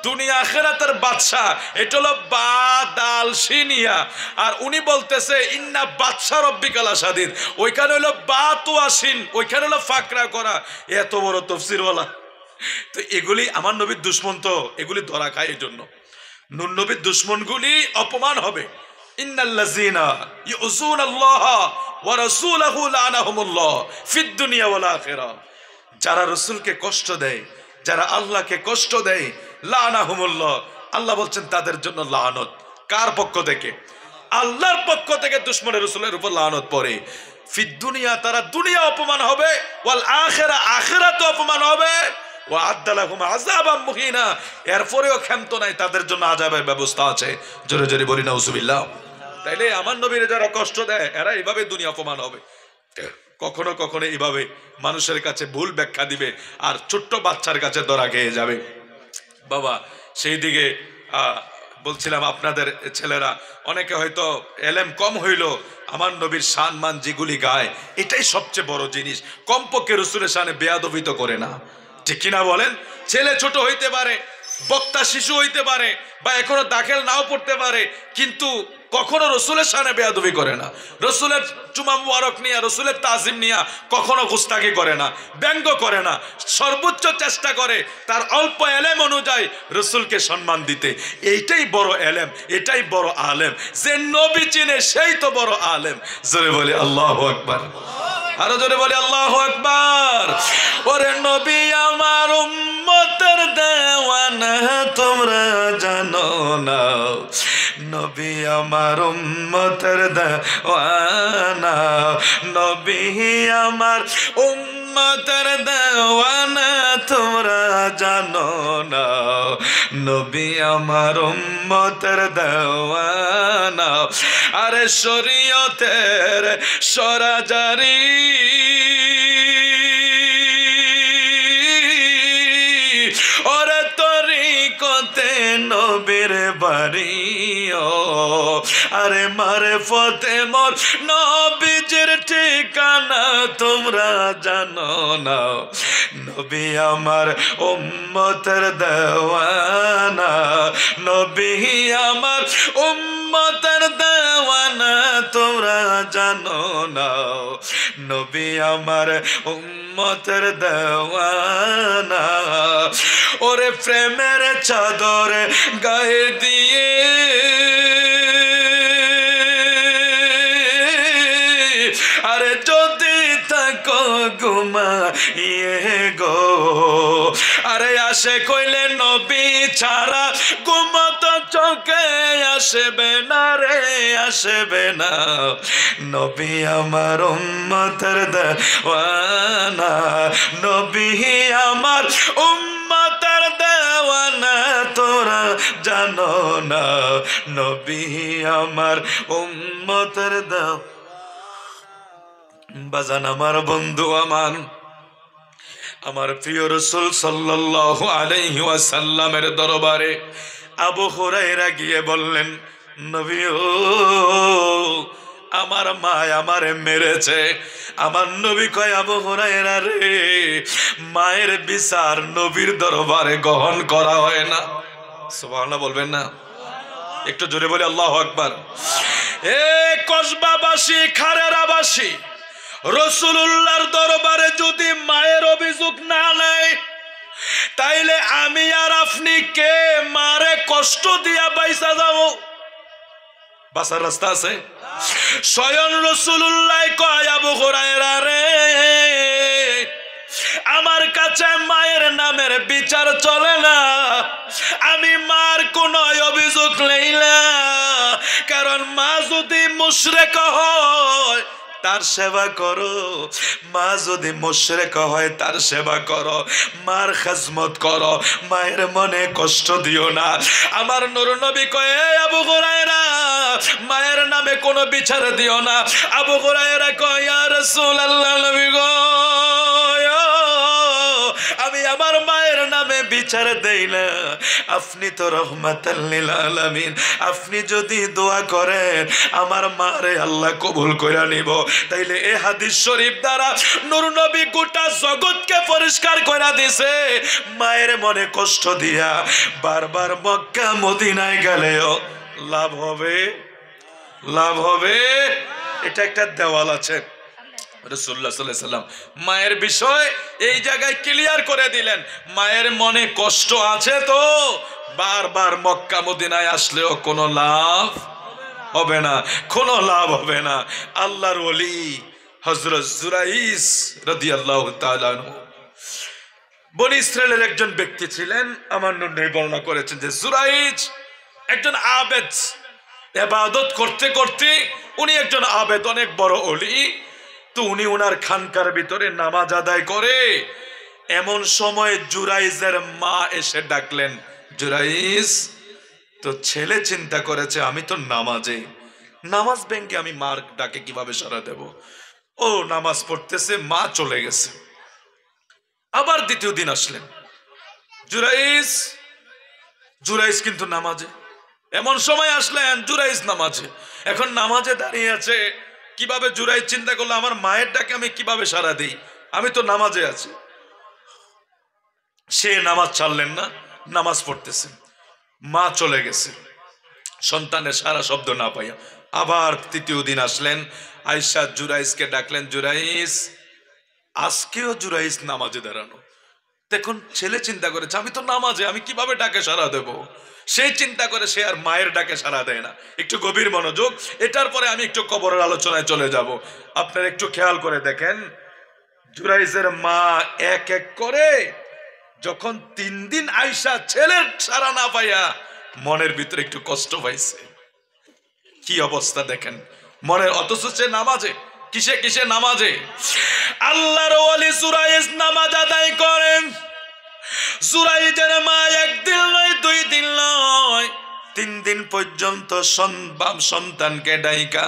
দুনিয়া আখিরাতের বাদশাহ, এটা হলো বাদাল সিনিয়া। আর উনি বলতেছে ইন্না বাদশা রব্বিকাল আসাদিদ, ওইখানে হলো বাতু আসিন, ওইখানে হলো ফাকরা করা। এত বড় তাফসীরওয়ালা। তো এগুলি আমার নবীর দুশ্মন, তো এগুলি ধরা খায়। এই জন্য নূর নবীর দুশ্মনগুলি অপমান হবে। ইন্নাল্লাযীনা ইউযুনাল্লাহ ওয়া রাসূলাহু লানাহুমুল্লাহ ফিদ দুনিয়া ওয়াল আখিরাহ, যারা রাসূলকে কষ্ট দেয়, যারা আল্লাহকে কষ্ট দেয়, লানাহুমুল্লাহ, আল্লাহ বলছেন তাদের জন্য লানত। কার পক্ষ থেকে? আল্লাহর পক্ষ থেকে দুশ্মনের রাসূলের উপর লানত পড়ে। ফিদ দুনিয়া, তারা দুনিয়া অপমান হবে, ওয়াল আখিরা, আখিরাতে অপমান হবে, ওয়া আদালাহুম আযাবাম মুহিনা, এরপরেও ক্ষান্ত নাই, তাদের জন্য আযাবের ব্যবস্থা আছে। জোরে জোরে বলি নাউজুবিল্লাহ। তাইলে আমার নবীর যারা কষ্ট দেয়, এরা এইভাবে দুনিয়া অপমান হবে। কখনো কখনো এইভাবে মানুষের কাছে ভুল ব্যাখ্যা দিবে, আর ছোট্ট বাচ্চার কাছে ধরা খেয়ে যাবে। বাবা, সেই দিকে বলছিলাম, আপনাদের ছেলেরা অনেকে হয়তো এলেম কম হইল, আমার নবীর সম্মান যেগুলি গায়, এটাই সবচেয়ে বড় জিনিস। কমপক্ষে রাসূলের শানে বেয়াদবি তো করে না, ঠিক কিনা বলেন? ছেলে ছোট হইতে পারে, বক্তা শিশু হইতে পারে, বা এখনো দাখিল নাও পড়তে পারে, কিন্তু কখনো রাসূলের শানে বেয়াদবি করে না। রাসূলের চুমা মুবারক নিয়া, রাসূলের তাজিম নিয়া কখনো গুস্তাখি করে না, ব্যঙ্গ করে না। সর্বোচ্চ চেষ্টা করে তার অল্প এলেম অনুযায়ী রাসূলকে সম্মান দিতে। এইটাই বড় এলেম, এটাই বড় আলেম। যে নবী চিনে সেই তো বড় আলেম। জোরে বলি আল্লাহু আকবার, আরো জোরে বলি আল্লাহু আকবার। ওরে নবী আমার উম্মতের দেওয়ানা, তোমরা জানো না, নবী আমার উম্মতের দেওয়ানা, নবী আমার উম্মতের দেওয়ানা, তোমরা জানো না, নবী আমার উম্মতের দেওয়ানা। আরে শরীয়তের সরাজারি, ওরে তরিকতে নবীর বাড়ি, আরে মারফতে মোর নবীজির ঠিকানা, তোমরা জানো না, নবী আমার উম্মতের দেওয়ানা, নবী আমার উম্মতের দেওয়ানা, তোমরা জানো না, নবী আমার উম্মতের দেওয়ানা। ওরে প্রেমের চাদর গায়ে দিয়ে, আরে যদি থাকো ঘুমাইয়ে গো, আরে আসে কইলে নবী ছাড়া ঘুমতো চোখে আসবে না রে, আসবে না, নবী আমার উম্মতের দেওয়ানা, নবী আমার উম্মতের দেওয়ানা, তোরা জানো না, নবী আমার উম্মতের দেওয়ানা। বাজান আমার, বন্ধু আমার প্রিয় রাসূল সাল্লাল্লাহু আলাইহি ওয়াসাল্লামের দরবারে আবু হুরায়রা গিয়ে বললেন, নবী ও, আমার মা আমারে মেরেছে। আমার নবী কয়, আবু হুরায়রা রে, মায়ের বিচার নবীর দরবারে গ্রহণ করা হয় না। সুবহানাল্লাহ বলবেন না? একটু জোরে বলি আল্লাহু আকবার। এ কসবাবাসী, খারেরাবাসী, রাসূলুল্লাহর দরবারে যদি মায়ের অভিযোগ না নেয়, তাইলে আমি আর আপনি কে মারে কষ্ট দিয়া বাইসা যাব? বাঁচার রাস্তা আছে? স্বয়ং রাসূলুল্লাহ কয়, আবু হুরায়রা রে, আমার কাছে মায়ের নামের বিচার চলে না, আমি মার কোন অভিযোগ নেই না, কারণ মা যদি মুশরিক হয় তার সেবা করো, মা যদি মুশরিক হয় তার সেবা করো, মার খিদমত করো, মায়ের মনে কষ্ট দিও না। আমার নূর নবী কয়, আবু হুরায়রা, মায়ের নামে কোনো বিচার দিও না। আবু হুরায়রা কয়, ইয়া রাসূলুল্লাহ, নবী গো, আমি আমার মায়ের নামে বিচার দেই না, আপনি তো রহমাতাল লিল আলামিন। আপনি যদি দোয়া করেন আমার মারে আল্লাহ কবুল কইরা নিব। তাইলে এই হাদিস শরীফ দ্বারা নূর নবী গোটা জগৎকে পরিষ্কার কইরা দিছে। মায়ের মনে কষ্ট দিয়া বারবার মক্কা মদিনায় গেলেও লাভ হবে, লাভ হবে। এটা একটা দেওয়াল আছে, রাসূলুল্লাহ সাল্লাল্লাহু আলাইহি ওয়াসাল্লাম মায়ের বিষয় এই জায়গায় ক্লিয়ার করে দিলেন। মায়ের মনে কষ্ট আছে তো বারবার মক্কা মদিনায় আসলেও কোনো লাভ হবে না, কোনো লাভ হবে না। আল্লাহর ওলি হযরত জুরাইস রাদিয়াল্লাহু তাআলা আনহু বনি ইসরায়েলের একজন ব্যক্তি ছিলেন। আমার নবী বর্ণনা করেছেন যে জুরাইস একজন আবেদ, ইবাদত করতে করতে উনি একজন আবেদ, অনেক বড় ওলি। তো উনি ওনার খানকার ভিতরে নামাজ আদায় করে। এমন সময় জুরাইজের মা এসে ডাকলেন, জুরাইজ। তো ছেলে চিন্তা করেছে আমি তো নামাজে, নামাজ ভেঙে আমি মার ডাকে কিভাবে সাড়া দেব। ও নামাজ পড়তেছে, মা চলে গেছে। আবার দ্বিতীয় দিন আসলেন, জুরাইজ। জুরাইজ কিন্তু নামাজে। এমন সময় আসলেন, জুরাইজ নামাজে। এখন নামাজে দাঁড়িয়ে আছে, কিভাবে জুরাইজ চিন্তা করলো আমার মায়ের ডাকে আমি কিভাবে সাড়া দিই, আমি তো নামাজে আছি। সে নামাজ ছাড়লেন না, নামাজ পড়তেছে। মা চলে গেছে, সন্তানের সারা শব্দ না পাইয়া। আবার তৃতীয় দিন আসলেন, আয়েশা জুরাইজকে ডাকলেন, জুরাইজ। আজকেও জুরাইজ নামাজে দাঁড়ানো। দেখুন ছেলে চিন্তা করেছে আমি তো নামাজে, আমি কিভাবে ডাকে সাড়া দেব। সেই চিন্তা করে সে আর মায়ের ডাকে সাড়া দেয় না। একটু গভীর মনোযোগ, এটার পরে আমি একটু কবরের আলোচনায় চলে যাব। আপনারা একটু খেয়াল করে দেখেন, জুরাইজের মা এক এক করে যখন 3 দিন আয়েশা ছেলের সাড়া না পাইয়া মনের ভিতরে একটু কষ্ট পাইছে। কি অবস্থা দেখেন মনের, অথচ সে নামাজে। কিসে কিসে নামাজে? আল্লাহর ওলি জুরাইজ নামাজ আদায় করেন। জুরাইজের মা একদিন নয়, 2 দিন নয়, 3 দিন পর্যন্ত সন্তানকে ডাইকা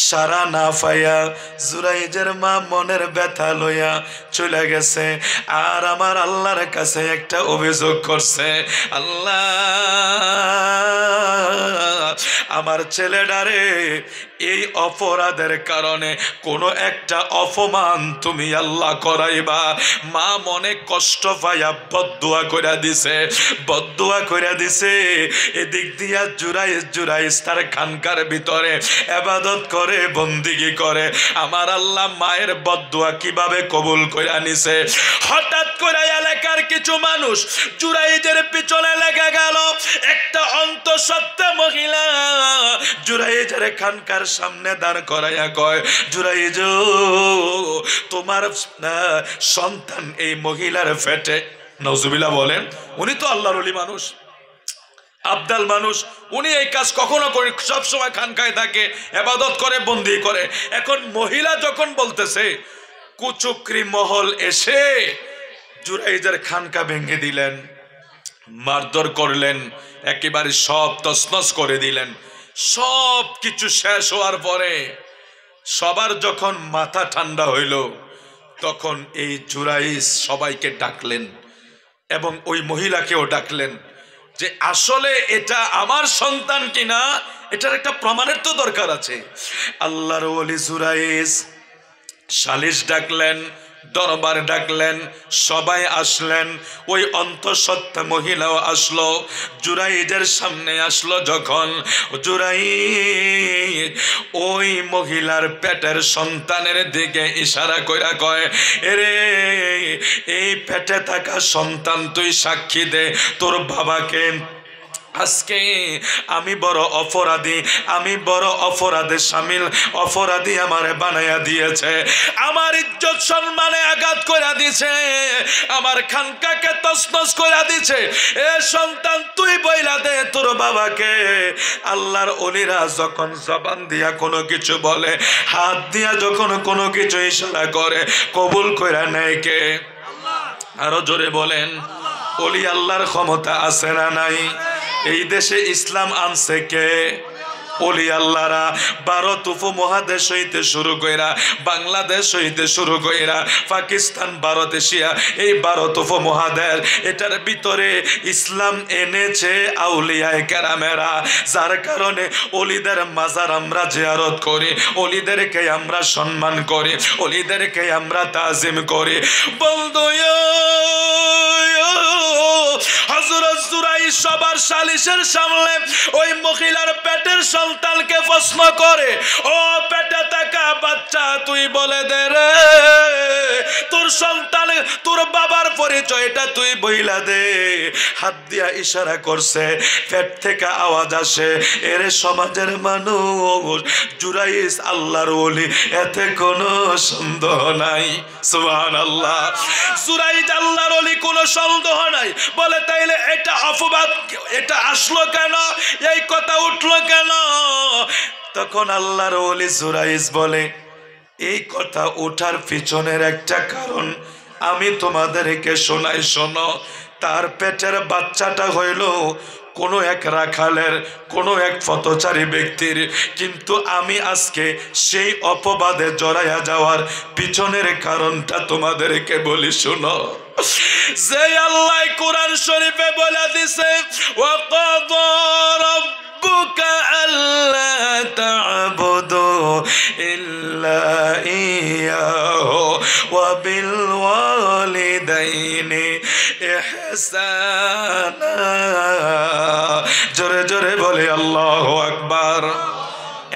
সারা না পাইয়া জুরাইজের মা মনের ব্যথা লইয়া চলে গেছে। আর আমার আল্লাহর কাছে একটা অভিযোগ করছে, আল্লাহ আমার ছেলেটারে এই অপরাধের কারণে কোনো একটা অপমান তুমি আল্লাহ করাইবা। মা মনে কষ্ট পাইয়া বদদুয়া কইরা দিছে, বদদুয়া কইরা দিছে। এদিক দিয়া জুরাইজ তার খানকার ভিতরে ইবাদত করে, বন্দিগি করে। আমার আল্লাহ মায়ের বদদুয়া কিভাবে কবুল কইরা নিছে। হঠাৎ করে এলাকার কিছু মানুষ জুরাইজের পিছনে লেগে গেল। একটা অন্তঃসত্ত্বা মহিলা জুরাইজের খানকার সামনে দাঁড় করাইয়া কয়, জুরাইজ তোমার সন্তান এই মহিলার পেটে। নাউজুবিল্লাহ বলেন। উনি তো আল্লাহর ওলি মানুষ, আবদাল মানুষ, উনি এই কাজ কখনো করে, সবসময় খানকায় থাকে, ইবাদত করে, বন্দি করে। এখন মহিলা যখন বলতেছে, কুচক্রি মহল এসে জুরাইজের খানকা ভেঙে দিলেন, মারধর করলেন, একেবারে সব তছনছ করে দিলেন। সব কিছু শেষ হওয়ার পরে সবার যখন মাথা ঠান্ডা হইল, তখন এই জুরাইজ সবাইকে ডাকলেন এবং ওই মহিলাকেও ডাকলেন যে আসলে এটা আমার সন্তান কিনা, এটার একটা প্রমাণের তো দরকার আছে। আল্লাহর ওলি জুরাইজ সালিশ ডাকলেন, দরবার ডাকলেন, সবাই আসলেন। ওই অন্তঃসত্ত্বা মহিলাও আসলো, জুরাইজের সামনে আসলো। যখন জুরাইজ ওই মহিলার পেটের সন্তানের দিকে ইশারা কইরা কয়, এরে এই পেটে থাকা সন্তান তুই সাক্ষী দে তোর বাবাকে আজকে আমি বড় অপরাধী, আমি বড় অপরাধে শামিল, অপরাধী আমারে বানাইয়া দিয়েছে, আমার ইজ্জত সম্মানে আঘাত করে দিছে, আমার খানকাকে তছনছ করে দিছে। এ সন্তান তুই বইলা দে তোর বাবাকে। আল্লাহর ওলিরা যখন জবান দিয়া কোনো কিছু বলে, হাত দিয়া যখন কোনো কিছু ইশারা করে, কবুল কইরা নেয় কে? আরো জোরে বলেন। ওলি আল্লাহর ক্ষমতা আছে না নাই? এই দেশে ইসলাম আনছে কে? ওলি আল্লাহরা ভারত উপমহাদেশ হইতে শুরু কইরা বাংলাদেশ হইতে শুরু কইরা পাকিস্তান, ভারত, এশিয়া, এই ভারত উপমহাদেশ, এটার ভিতরে ইসলাম এনেছে আউলিয়ায়ে কেরামেরা। যার কারণে অলিদের মাজার আমরা জিয়ারত করি, অলিদেরকে আমরা সম্মান করি, অলিদেরকে আমরা তাজিম করি। বন্ধু, হযরত জুরাইয সবার সালিশের সামনে ওই মহিলার পেটের সন্তানকে প্রশ্ন করে, ও পেটে থাকা বাচ্চা, তুই বলে দে রে, তোর সন্তান, তোর বাবার পরিচয়টা তুই বইলা দে। হাত দিয়া ইশারা করছে, পেট থেকে আওয়াজ আসে, এর সমাজের মানুষ, জুরাইয আল্লাহর ওলি, এতে কোনো সন্দেহ নাই। সুবহানাল্লাহ। জুরাইয আল্লাহর ওলি, কোনো সন্দেহ নাই। বলে তাইলে এটা অপবাদ, এটা আসলো কেন, এই কথা উঠলো কেন? তখন আল্লাহর ওলি জুরাইয বলে, এই কথা ওঠার পিছনের একটা কারণ আমি তোমাদেরকে শোনাই, শোনো। তার পেটের বাচ্চাটা হইল কোনো এক রাখালের, কোনো এক পথচারী ব্যক্তির, কিন্তু আমি আজকে সেই অপবাদে জড়াইয়া যাওয়ার পিছনের কারণটা তোমাদেরকে বলি, শোনো। যে আল্লাহ কোরআন শরীফে বলে দিছে, ওয়াকাদা রাব্বুকা আল্লা তা'বুদু ইল্লা ইয়াহু ওয়া বিল ওয়ালিদাইনি ইহসানা। জোরে জোরে বলে আল্লাহু আকবার।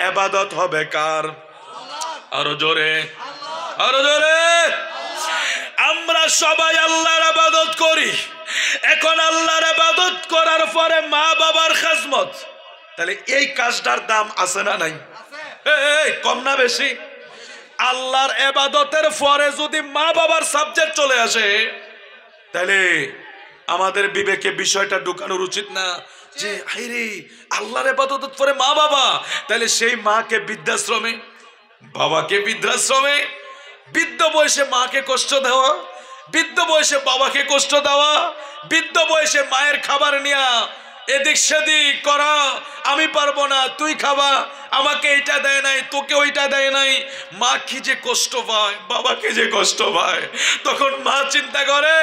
ইবাদত হবে কার? আরো জোরে, আরো জোরে। আমরা সবাই আল্লাহর ইবাদত করি। এখন আল্লাহর ইবাদত করার পরে মা বাবার খিদমত, তাহলে এই কাজটার দাম আছে না নাই? এই কম না বেশি? আল্লাহর ইবাদতের পরে যদি মা বাবার সাবজেক্ট চলে আসে, তাহলে আমাদের বিবেকে বিষয়টা ঢুকানোর উচিত না যে হায়রে আল্লাহর ইবাদতের পরে মা বাবা, তাহলে সেই মাকে বৃদ্ধাশ্রমে, বাবাকে বৃদ্ধাশ্রমে, বৃদ্ধ বয়সে মাকে কষ্ট দেওয়া, বৃদ্ধ বয়সে বাবাকে কষ্ট দেওয়া, বৃদ্ধ বয়সে মায়ের খাবার নেওয়া, এদিক সেদিক করা, আমি পারবো না, তুই খাবা, আমাকে এটা দেয় নাই, তোকে ওইটা দেয় নাই। মা কি যে কষ্ট পায়, বাবাকে যে কষ্ট পায়। তখন মা চিন্তা করে,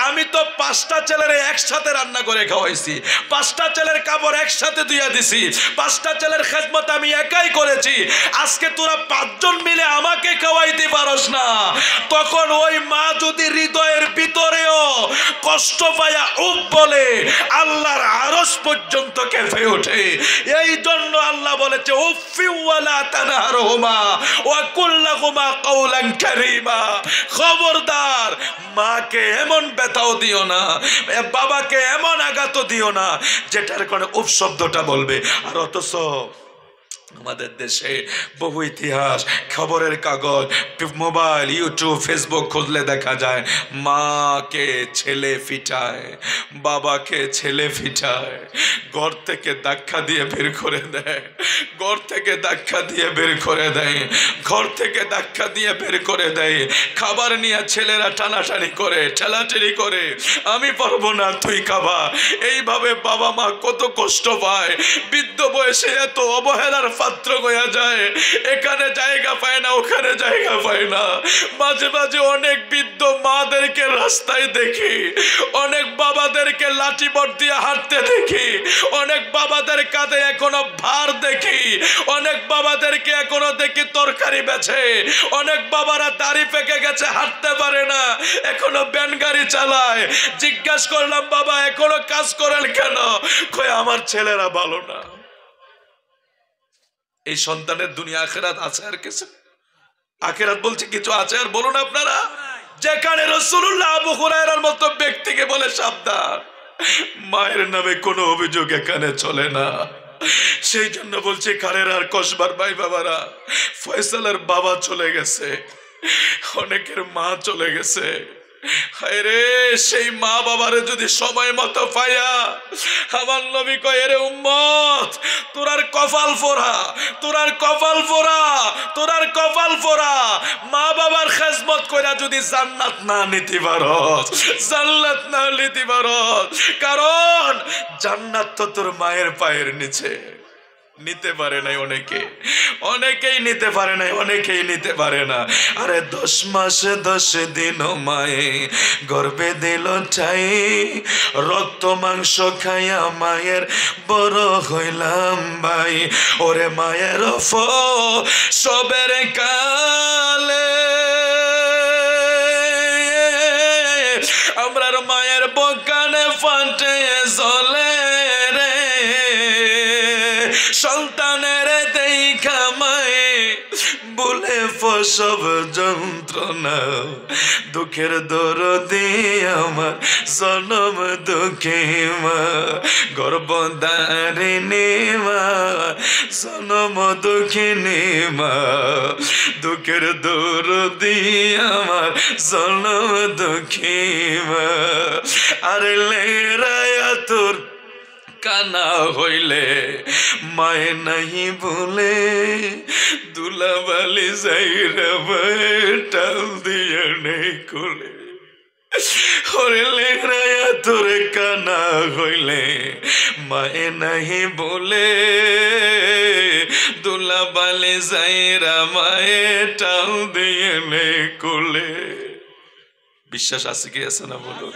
আমি তো 5টা ছেলের একসাথে রান্না করে খাওয়াইছি, 5টা ছেলের কাপড় একসাথে ধুইয়া দিছি, 5টা ছেলের খেদমত আমি একাই করেছি, আজকে তোরা 5 জন মিলে আমাকে খাওয়াইতে পারস না। তখন ওই মা যদি হৃদয়ের ভিতরেও কষ্ট পায়া উপ বলে, আল্লাহর আরশ পর্যন্ত কেঁপে ওঠে। এই জন্য আল্লাহ বলেছে, উফি ওয়ালা তানহারহুমা ওয়া কুল লাহুমা কাওলান কারীমা। খবরদার, মাকে এমন ব্যথাও দিও না, বাবাকে এমন আঘাত দিও না যেটার কারণে উফ শব্দটা বলবে। আর অথচ আমাদের দেশে বহু ইতিহাস, খবরের কাগজ, মোবাইল, ইউটিউব, ফেসবুক খুললে দেখা যায় মাকে ছেলে ফিটায়, বাবাকে ছেলে ফিটায়, ঘর থেকে ধাক্কা দিয়ে বের করে দেয়, ঘর থেকে ধাক্কা দিয়ে বের করে দেয়, ঘর থেকে ধাক্কা দিয়ে বের করে দেয়। খাবার নিয়ে ছেলেরা টানাটানি করে, ঠেলাঠেলি করে, আমি পারবো না, তুই খাবা। এইভাবে বাবা মা কত কষ্ট পায়। বৃদ্ধ বয়সে এত অবহেলার পাত্র হয়ে যায়, এখানে জায়গা পায় না, ওখানে জায়গা পায় না। মাঝে মাঝে অনেক বৃদ্ধ মাদেরকে রাস্তায় দেখি, অনেক বাবাদেরকে লাঠি বট দিয়ে হাঁটতে দেখি, অনেক বাবাদের কাঁধে এখনো ভার দেখি, অনেক বাবাদেরকে এখনো দেখি তরকারি বেচে, অনেক বাবারা দাড়ি পেকে গেছে, হাঁটতে পারে না, এখনো ব্যান গাড়ি চালায়। জিজ্ঞাসা করলাম, বাবা এখনো কাজ করেন কেন? কই আমার ছেলেরা ভালো না। এই সন্তানের দুনিয়া আখিরাত আছে আর কিছু? আখিরাত বলছে কিছু আছে আর বলুন আপনারা? যেখানে রাসূলুল্লাহ আবু হুরায়রার মতো ব্যক্তিকে বলে সাবধান, মায়ের নামে কোনো অভিযোগ এখানে চলে না। সেই জন্য বলছে কারের আর কসবার ভাই বাবারা, ফয়সালের বাবা চলে গেছে, অনেকের মা চলে গেছে। হায় রে, সেই মা বাবারে যদি সময় মতো পাইয়া, আমার নবী কয়, এরে উম্মত, তোরার কপাল ফোড়া, তোরার কপাল ফোড়া, তোরার কপাল ফোড়া। মা বাবার খেজমত কইরা যদি জান্নাত না নিতে পারস, জান্নাত না নিতে পারস, কারণ জান্নাত তো তোর মায়ের পায়ের নিচে। নিতে পারে নাই অনেকেই নিতে পারে নাই, অনেকেই নিতে পারে না। আরে 10 মাস 10 দিন মায়ে গর্ভে দিল ঠাই, রক্ত মাংস খাইয়া মায়ের বড় হইলাম ভাই। ওরে মায়ের সবের কালে আমরার মায়ের বকানে ফাটে জ্বলে রে, সন্তানের দেখা মায়ে বলে প্রসব যন্ত্রণা, দুঃখের দরদি আমার জনম দুঃখী মা, গর্ভধারিণী মা জনম দুঃখিনী মা, দুঃখের দরদি আমার জনম দুঃখী মা। আরে লেরায়া তোর কানা হইলে মায়ে নাহি বলে, দুলাবালি যাইরা টাল দিয়ে নেই কোলে। ওরে লেরায়া তোর কানা হইলে মায়ে নাহি বলে, দুলাবালি যাইরা মায়ে টাল দিয়ে নেই কোলে। বিশ্বাস আছে কি আছে না বলুন?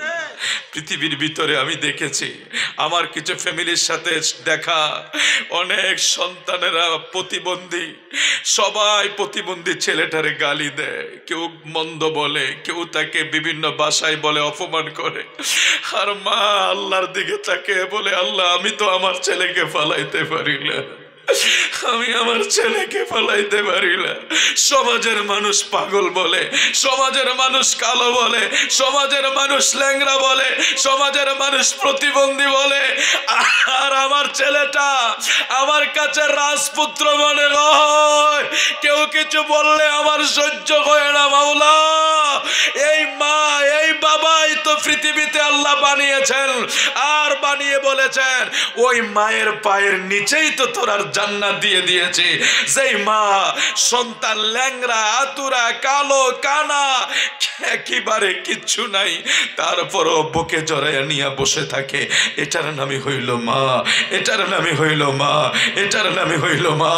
পৃথিবীর ভিতরে আমি দেখেছি, আমার কিছু ফ্যামিলির সাথে দেখা, অনেক সন্তানেরা প্রতিবন্ধী, সবাই প্রতিবন্ধী ছেলেটারে গালি দেয়, কেউ মন্দ বলে, কেউ তাকে বিভিন্ন ভাষায় বলে, অপমান করে। আর মা আল্লাহর দিকে তাকে বলে, আল্লাহ আমি তো আমার ছেলেকে ফালাইতে পারি না, আমি আমার ছেলেকে পালাইতে পারি না। সমাজের মানুষ পাগল বলে, সমাজের মানুষ কালো বলে, সমাজের মানুষ ল্যাংড়া বলে, সমাজের মানুষ প্রতিবন্ধী বলে, আর আমার ছেলেটা আমার কাছে রাজপুত্র মনে হয়। কেউ কিছু বললে আমার সহ্য হয় না মাওলা। এই মা এই বাবাই তো পৃথিবীতে আল্লাহ বানিয়েছেন, আর বানিয়ে বলেছেন ওই মায়ের পায়ের নিচেই তো তোর জান্নাত দিয়ে দিয়েছে। যেই মা সন্তান ল্যাংড়া আতুরা কালো কানা একেবারে কিচ্ছু নাই, তারপরও বুকে জড়াইয়া নিয়ে বসে থাকে, এটার নামই হইল মা, এটার নামই হইল মা, এটার নামই হইল মা।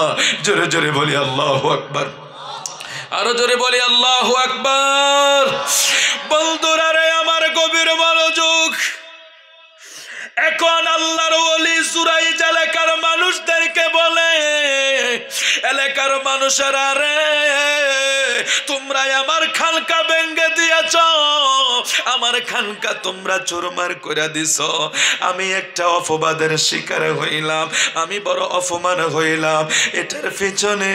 জোরে জোরে বলি আল্লাহু আকবার, আরো জোরে বলি আল্লাহু আকবার। বন্ধুরা রে আমার গভীর মনোযোগ, এখন আল্লাহর ওলি জুরাইজ এলাকার মানুষদেরকে বলে, এলাকার মানুষেরা রে তোমরা আমার খানকা ভেঙে দিয়েছ, আমার খানকা তোমরা চুরমার করে দিছ। আমি একটা অপবাদের শিকার হইলাম, আমি বড় অপমান হইলাম। এটার পিছনে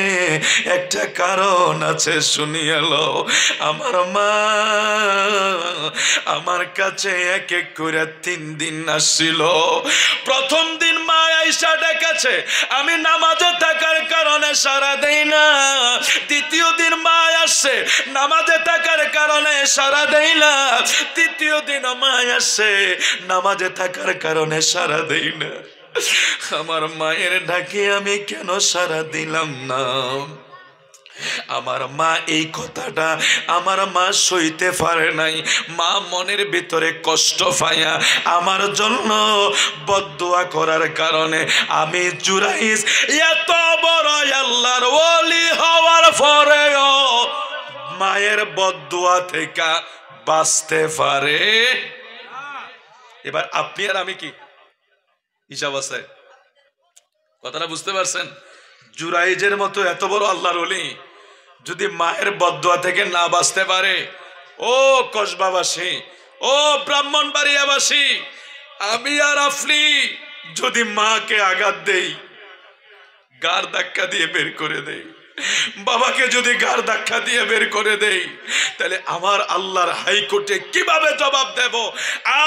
একটা কারণ আছে, শুনিয়ে লও। আমার মা আমার কাছে এক এক করে 3 দিন আসছিল। প্রথম দিন মা আয়েশা ডেকেছে, আমি নামাজে থাকার কারণে সাড়া দেই না। দ্বিতীয় দিন মা আসছে, নামাজে থাকার কারণে সাড়া দেই না। তৃতীয় দিন মা আসছে, নামাজে থাকার কারণে সাড়া দেই না। আমার মায়ের ডাকে আমি কেন সাড়া দিলাম না? আমার মা এই কথাটা আমার মা সইতে পারে নাই। মা মনের ভিতরে কষ্ট পাইয়া আমার জন্য বদদুয়া করার কারণে আমি জুরাইজ এত বড় আল্লাহর ওলি হওয়ার পরেও মায়ের বদদুয়া থেকে বাঁচতে পারে। এবার আপনি আর আমি কি হিসাব আছে? কথাটা বুঝতে পারছেন? জুরাইজের মতো এত বড় আল্লাহর ওলি যদি মায়ের বদদুয়া থেকে না বাঁচতে পারে, ও কসবাবাসী, ও ব্রাহ্মণবাড়িয়াবাসী, আমি আর আপনি যদি মাকে আঘাত দেই, গার ধাক্কা দিয়ে বের করে দেই, বাবাকে যদি গার ধাক্কা দিয়ে বের করে দেই, তাহলে আমার আল্লাহর হাইকোর্টে কিভাবে জবাব দেব?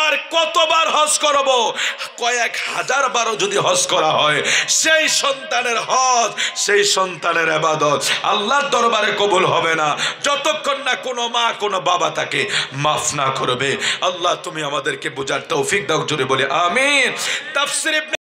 আর কতবার হজ করব? কয়েক হাজার বারও যদি হজ করা হয়, সেই সন্তানের হজ, সেই সন্তানের ইবাদত আল্লাহর দরবারে কবুল হবে না যতক্ষণ না কোনো মা কোনো বাবা তাকে মাফ না করবে। আল্লাহ তুমি আমাদেরকে বোঝার তৌফিক দাও, জোরে বলে আমিন। তাফসীর